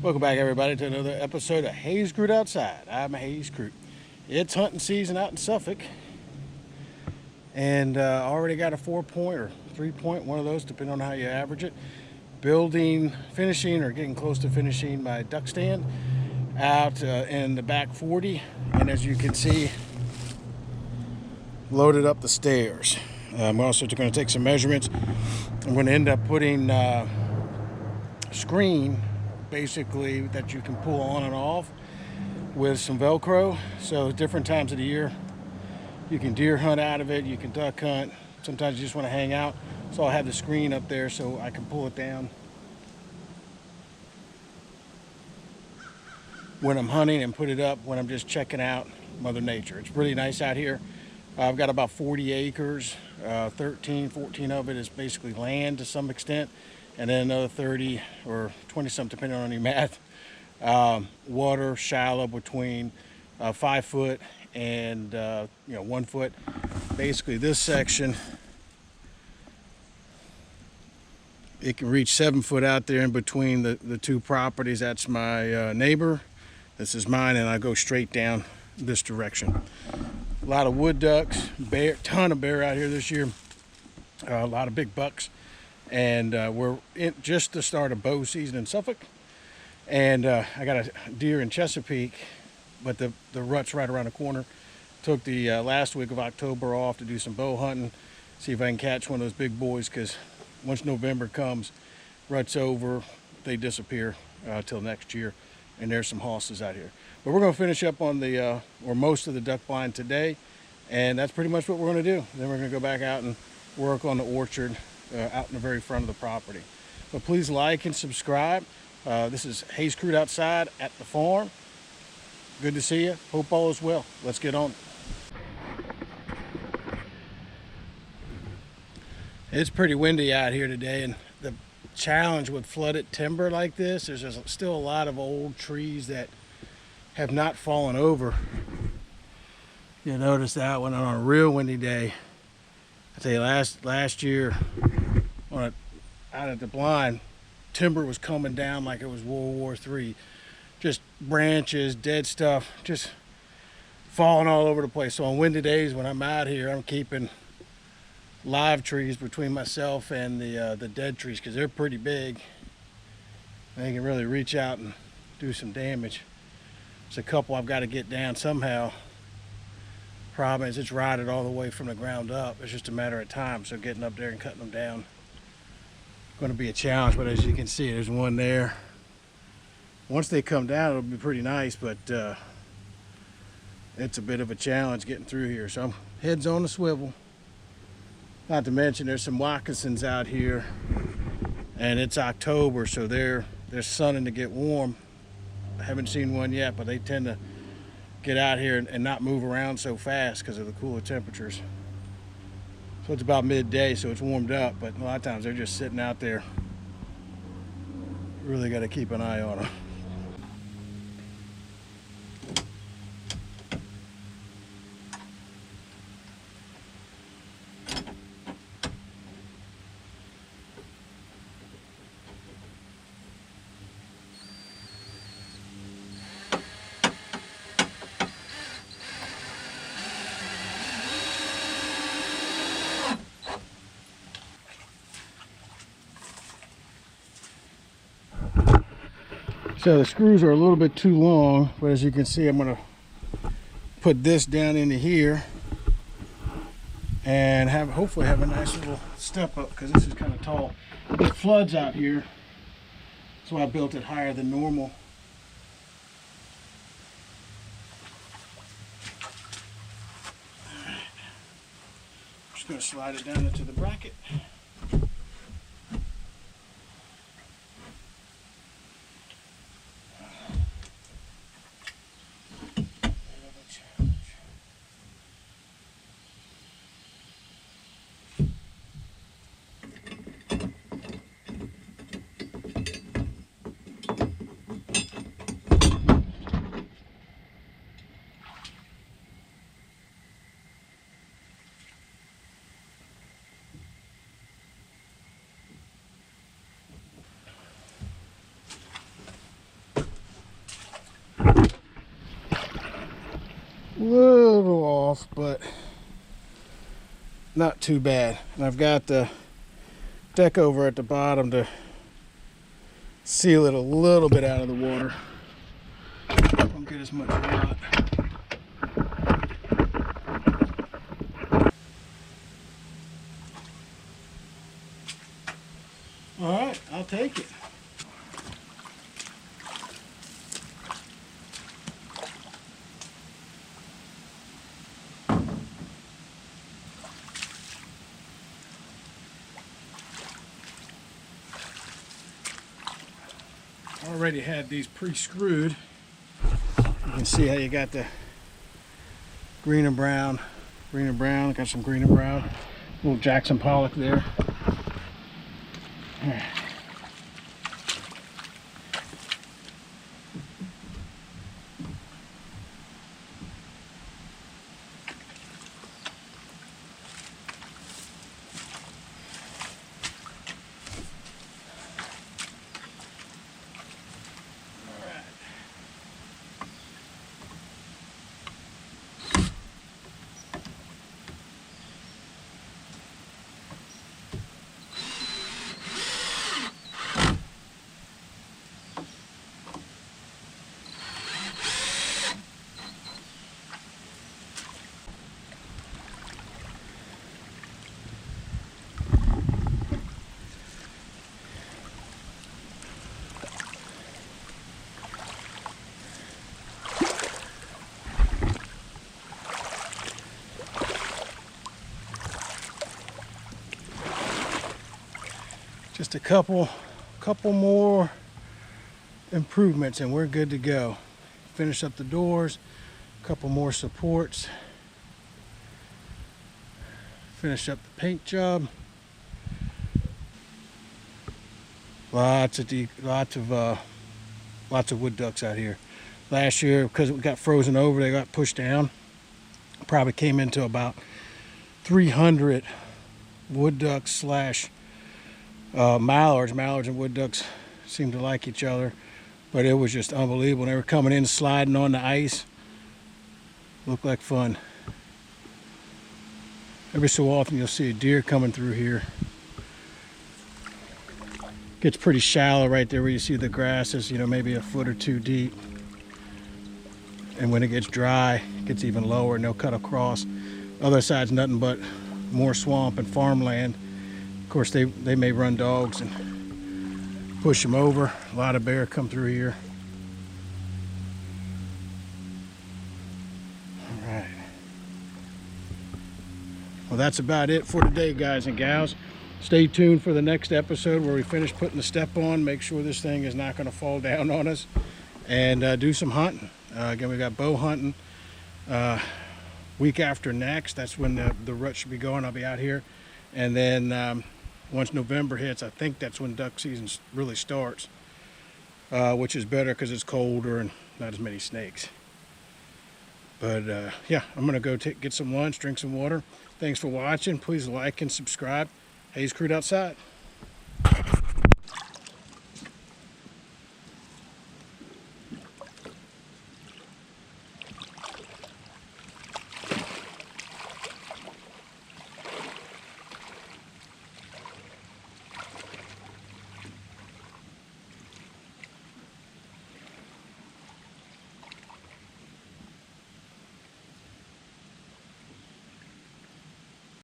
Welcome back, everybody, to another episode of Hayes Crew Outside. I'm Hayes Crew. It's hunting season out in Suffolk, and already got a 4-point or 3-point, one of those, depending on how you average it. Finishing, or getting close to finishing my duck stand out in the back 40, and as you can see, loaded up the stairs. I'm also going to take some measurements. I'm going to end up putting screen, basically, that you can pull on and off with some Velcro. So different times of the year, you can deer hunt out of it, you can duck hunt. Sometimes you just want to hang out. So I'll have the screen up there so I can pull it down when I'm hunting and put it up when I'm just checking out Mother Nature. It's really nice out here. I've got about 40 acres. 14 of it is basically land to some extent, and then another 30 or 20 something, depending on your math, water, shallow, between 5 foot and 1 foot. Basically this section, it can reach 7 foot out there in between the two properties. That's my neighbor, this is mine, and I go straight down this direction. A lot of wood ducks, ton of bear out here this year, a lot of big bucks, and we're just the start of bow season in Suffolk, and I got a deer in Chesapeake, but the rut's right around the corner. Took the last week of October off to do some bow hunting, see if I can catch one of those big boys, because once November comes, rut's over, they disappear till next year, and there's some hosses out here. But we're going to finish up on the or most of the duck blind today, and that's pretty much what we're going to do. Then we're going to go back out and work on the orchard out in the very front of the property. But please like and subscribe. This is Hayes Crew Outside at the farm. Good to see you. Hope all is well. Let's get on. It's pretty windy out here today, and the challenge with flooded timber like this, there's still a lot of old trees that have not fallen over. You'll notice that one on a real windy day. I tell you, last year out at the blind, timber was coming down like it was World War III. Just branches, dead stuff, just falling all over the place. So on windy days when I'm out here, I'm keeping live trees between myself and the dead trees, because they're pretty big. They can really reach out and do some damage. There's a couple I've got to get down somehow. Problem is, it's rotted all the way from the ground up. It's just a matter of time, so getting up there and cutting them down going to be a challenge. But as you can see, there's one there. Once they come down, it'll be pretty nice, but it's a bit of a challenge getting through here. So I'm heads on the swivel. Not to mention, there's some moccasins out here, and it's October, so they're sunning to get warm. I haven't seen one yet, but they tend to get out here and not move around so fast because of the cooler temperatures. So it's about midday, so it's warmed up, but a lot of times they're just sitting out there. Really got to keep an eye on them. So the screws are a little bit too long, but as you can see, I'm going to put this down into here and hopefully have a nice little step up, because this is kind of tall. It floods out here, so I built it higher than normal. Alright. Just going to slide it down into the bracket. but not too bad. And I've got the deck over at the bottom to seal it a little bit out of the water. Don't get as much rot. All right, I'll take it. Already had these pre-screwed. You can see how you got the green and brown, got some green and brown, little Jackson Pollock there. Just a couple more improvements and we're good to go. Finish up the doors, a couple more supports, finish up the paint job. Lots of wood ducks out here. Last year, because it got frozen over, they got pushed down. Probably came into about 300 wood ducks slash mallards. Mallards and wood ducks seem to like each other, but it was just unbelievable. They were coming in, sliding on the ice. Looked like fun. Every so often you'll see a deer coming through here. Gets pretty shallow right there where you see the grasses, you know, maybe a foot or two deep. And when it gets dry, it gets even lower and they'll cut across. Other side's nothing but more swamp and farmland. Of course, they may run dogs and push them over. A lot of bear come through here. All right. Well, that's about it for today, guys and gals. Stay tuned for the next episode where we finish putting the step on, make sure this thing is not going to fall down on us, and do some hunting. Again, we got bow hunting week after next. That's when the rut should be going. I'll be out here. And then once November hits, I think that's when duck season really starts, which is better because it's colder and not as many snakes. But yeah, I'm going to go get some lunch, drink some water. Thanks for watching. Please like and subscribe. Hayes Crude outside.